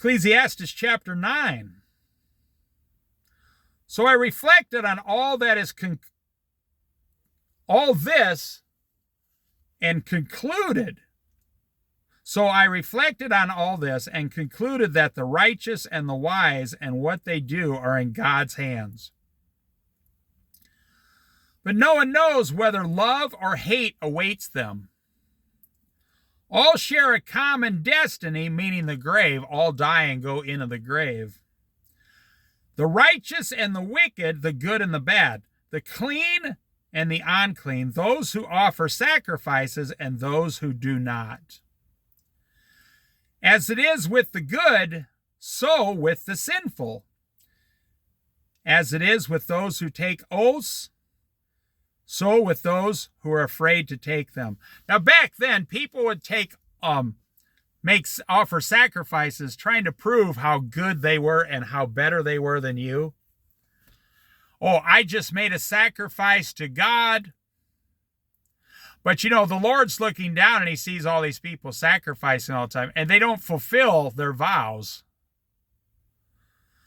Ecclesiastes chapter 9. So I reflected on all this and concluded. So I reflected on all this and concluded that the righteous and the wise and what they do are in God's hands. But no one knows whether love or hate awaits them. All share a common destiny, meaning the grave. All die and go into the grave. The righteous and the wicked, the good and the bad, the clean and the unclean, those who offer sacrifices and those who do not. As it is with the good, so with the sinful. As it is with those who take oaths, so with those who are afraid to take them. Now back then, people would offer sacrifices trying to prove how good they were and how better they were than you. Oh, I just made a sacrifice to God. But the Lord's looking down and he sees all these people sacrificing all the time and they don't fulfill their vows.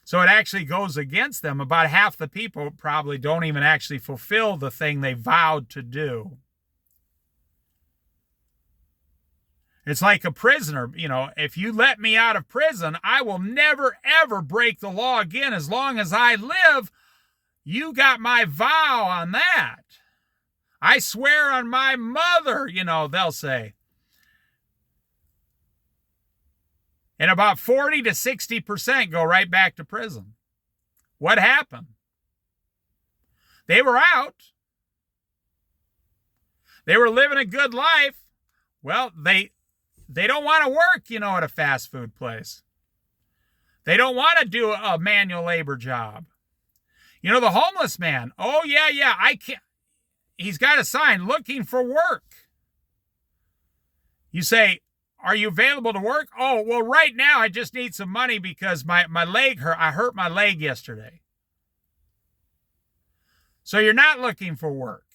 So it actually goes against them. About half the people probably don't even actually fulfill the thing they vowed to do. It's like a prisoner. If you let me out of prison, I will never, ever break the law again. As long as I live, you got my vow on that. I swear on my mother, they'll say. And about 40 to 60% go right back to prison. What happened? They were out. They were living a good life. Well, they don't want to work, at a fast food place. They don't want to do a manual labor job. The homeless man. Oh, yeah, I can't. He's got a sign looking for work. You say, are you available to work? Oh, well, right now I just need some money because my leg hurt. I hurt my leg yesterday. So you're not looking for work.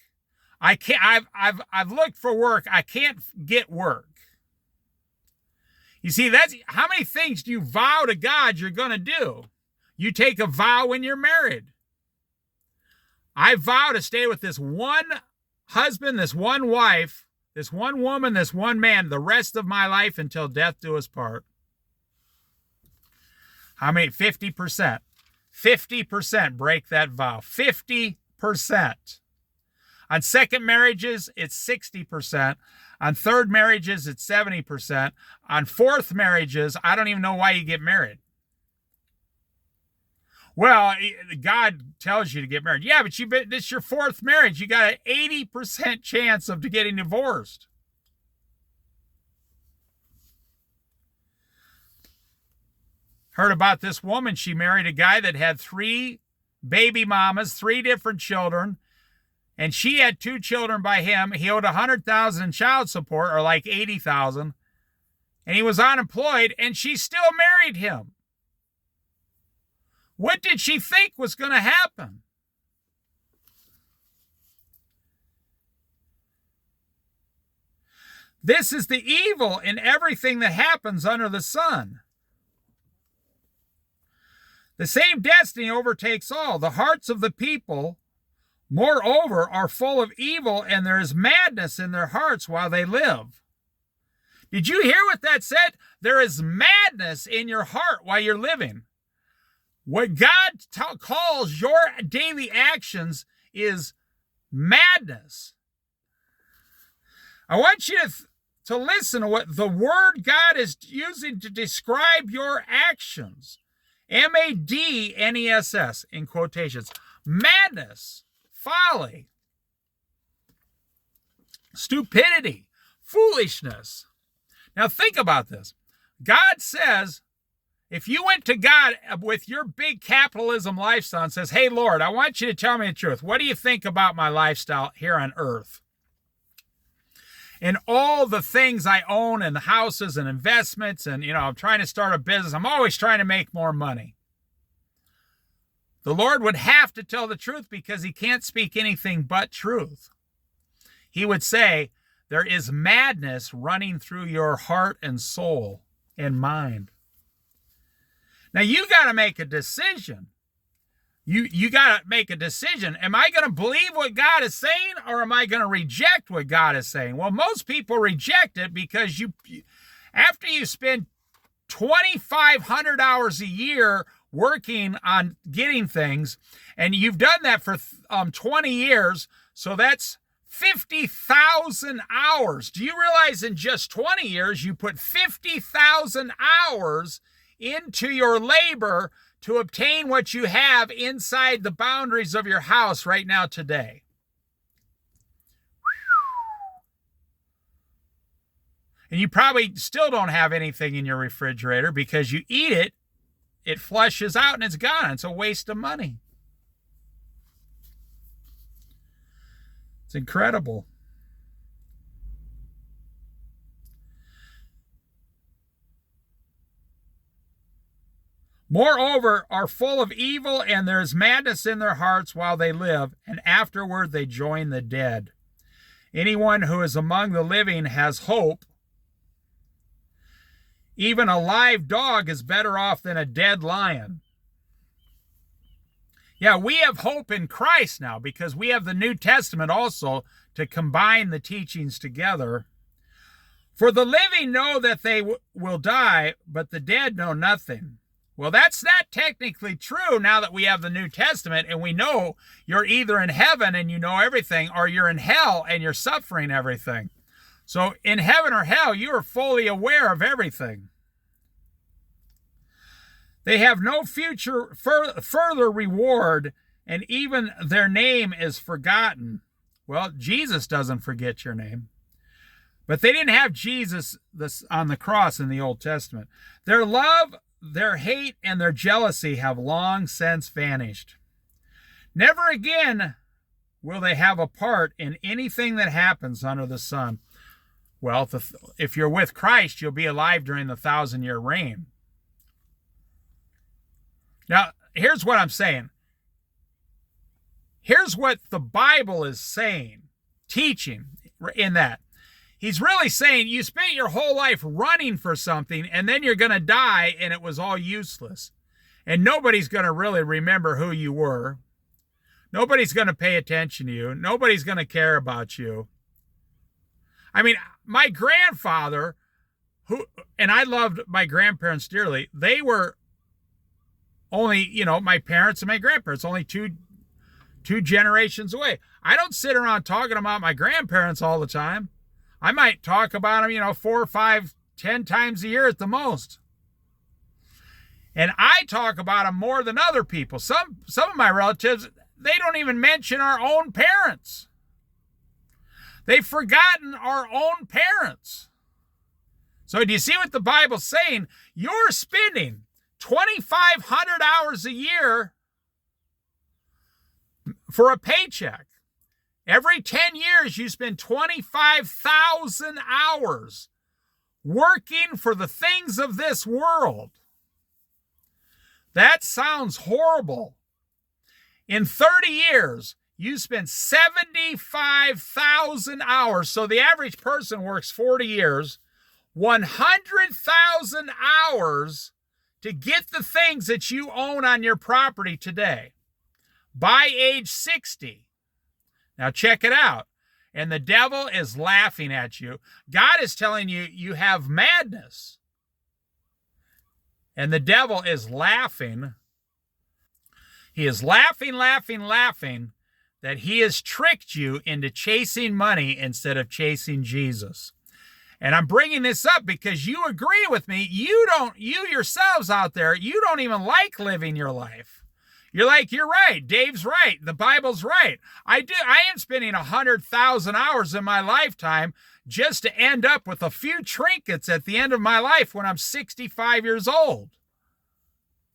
I can't. I've looked for work. I can't get work. You see, that's how many things do you vow to God you're going to do? You take a vow when you're married. I vow to stay with this one husband, this one wife, this one woman, this one man, the rest of my life until death do us part. How many? 50%. 50% break that vow. 50%. On second marriages, it's 60%. On third marriages, it's 70%. On fourth marriages, I don't even know why you get married. Well, God tells you to get married. Yeah, but this is your fourth marriage. You got an 80% chance of getting divorced. Heard about this woman. She married a guy that had 3 baby mamas, 3 different children, and she had 2 children by him. He owed $100,000 in child support, or like $80,000, and he was unemployed, and she still married him. What did she think was going to happen? This is the evil in everything that happens under the sun. The same destiny overtakes all. The hearts of the people, moreover, are full of evil, and there is madness in their hearts while they live. Did you hear what that said? There is madness in your heart while you're living. What God calls your daily actions is madness. I want you to listen to what the word God is using to describe your actions. M-A-D-N-E-S-S in quotations. Madness, folly, stupidity, foolishness. Now think about this. God says, if you went to God with your big capitalism lifestyle and says, hey, Lord, I want you to tell me the truth. What do you think about my lifestyle here on earth? And all the things I own and the houses and investments and, I'm trying to start a business. I'm always trying to make more money. The Lord would have to tell the truth because he can't speak anything but truth. He would say, there is madness running through your heart and soul and mind. Now you got to make a decision. You got to make a decision. Am I going to believe what God is saying, or am I going to reject what God is saying? Well, most people reject it because after you spend 2,500 hours a year working on getting things, and you've done that for 20 years, so that's 50,000 hours. Do you realize in just 20 years, you put 50,000 hours into your labor to obtain what you have inside the boundaries of your house right now today? And you probably still don't have anything in your refrigerator because you eat it, it flushes out, and it's gone. It's a waste of money. It's incredible. Moreover, are full of evil, and there is madness in their hearts while they live, and afterward they join the dead. Anyone who is among the living has hope. Even a live dog is better off than a dead lion. Yeah, we have hope in Christ now because we have the New Testament also to combine the teachings together. For the living know that they will die, but the dead know nothing. Well, that's not technically true now that we have the New Testament and we know you're either in heaven and you know everything, or you're in hell and you're suffering everything. So in heaven or hell, you are fully aware of everything. They have no future further reward, and even their name is forgotten. Well, Jesus doesn't forget your name. But they didn't have Jesus on the cross in the Old Testament. Their love, their hate, and their jealousy have long since vanished. Never again will they have a part in anything that happens under the sun. Well, if you're with Christ, you'll be alive during the 1,000-year reign. Now, here's what I'm saying. Here's what the Bible is saying, teaching in that. He's really saying you spent your whole life running for something, and then you're going to die, and it was all useless. And nobody's going to really remember who you were. Nobody's going to pay attention to you. Nobody's going to care about you. I mean, my grandfather, and I loved my grandparents dearly, they were only, my parents and my grandparents, only two generations away. I don't sit around talking about my grandparents all the time. I might talk about them, 4, 5, 10 times a year at the most. And I talk about them more than other people. Some of my relatives, they don't even mention our own parents. They've forgotten our own parents. So do you see what the Bible's saying? You're spending 2,500 hours a year for a paycheck. Every 10 years, you spend 25,000 hours working for the things of this world. That sounds horrible. In 30 years, you spend 75,000 hours. So the average person works 40 years, 100,000 hours to get the things that you own on your property today by age 60. Now check it out. And the devil is laughing at you. God is telling you you have madness. And the devil is laughing. He is laughing that he has tricked you into chasing money instead of chasing Jesus. And I'm bringing this up because you agree with me. You yourselves out there, you don't even like living your life. You're like, you're right. Dave's right. The Bible's right. I am spending 100,000 hours in my lifetime just to end up with a few trinkets at the end of my life when I'm 65 years old.